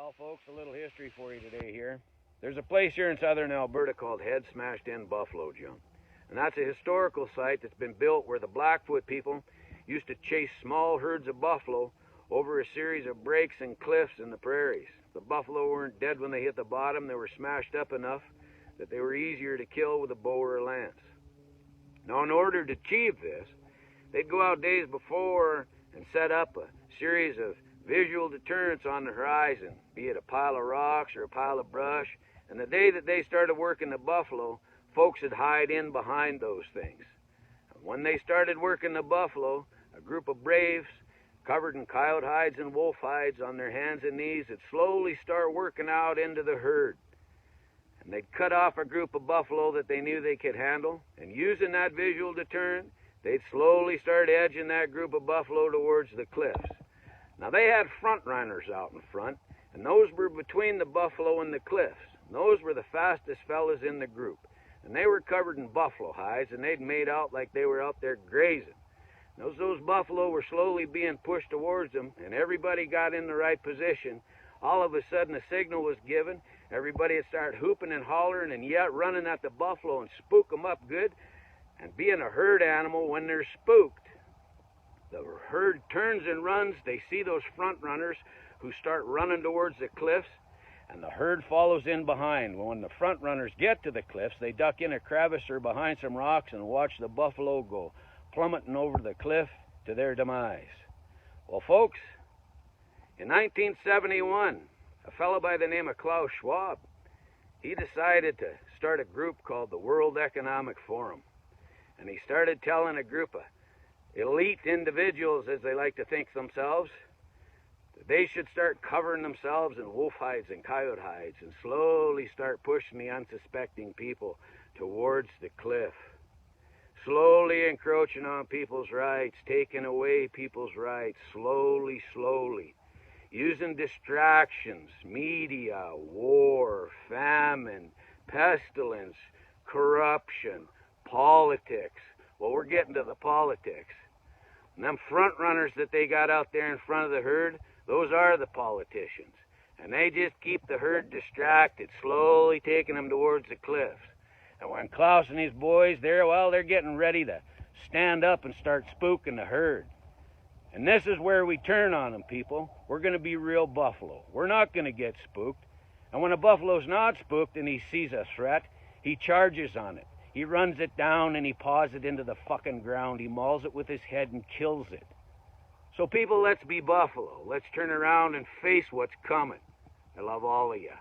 Well, folks, a little history for you today here. There's a place here in southern Alberta called Head Smashed In Buffalo Jump. And that's a historical site that's been built where the Blackfoot people used to chase small herds of buffalo over a series of breaks and cliffs in the prairies. The buffalo weren't dead when they hit the bottom. They were smashed up enough that they were easier to kill with a bow or a lance. Now, in order to achieve this, they'd go out days before and set up a series of visual deterrents on the horizon, be it a pile of rocks or a pile of brush. And the day that they started working the buffalo, folks would hide in behind those things. And when they started working the buffalo, a group of braves covered in coyote hides and wolf hides on their hands and knees would slowly start working out into the herd. And they'd cut off a group of buffalo that they knew they could handle, and using that visual deterrent, they'd slowly start edging that group of buffalo towards the cliffs. Now, they had front runners out in front, and those were between the buffalo and the cliffs. Those were the fastest fellas in the group. And they were covered in buffalo hides, and they'd made out like they were out there grazing. As those buffalo were slowly being pushed towards them, and everybody got in the right position, all of a sudden a signal was given. Everybody would start hooping and hollering and yet running at the buffalo and spook them up good. And being a herd animal, when they're spooked, the herd turns and runs. They see those front runners who start running towards the cliffs, and the herd follows in behind. When the front runners get to the cliffs, they duck in a crevice or behind some rocks and watch the buffalo go plummeting over the cliff to their demise. Well, folks, in 1971, a fellow by the name of Klaus Schwab, he decided to start a group called the World Economic Forum. And he started telling a group of elite individuals, as they like to think themselves, that they should start covering themselves in wolf hides and coyote hides and slowly start pushing the unsuspecting people towards the cliff. Slowly encroaching on people's rights, taking away people's rights, slowly, slowly. Using distractions, media, war, famine, pestilence, corruption, politics. Well, we're getting to the politics. And them front runners that they got out there in front of the herd, those are the politicians. And they just keep the herd distracted, slowly taking them towards the cliffs. And when Klaus and his boys, they're getting ready to stand up and start spooking the herd. And this is where we turn on them, people. We're going to be real buffalo. We're not going to get spooked. And when a buffalo's not spooked and he sees a threat, he charges on it. He runs it down and he paws it into the fucking ground. He mauls it with his head and kills it. So people, let's be buffalo. Let's turn around and face what's coming. I love all of you.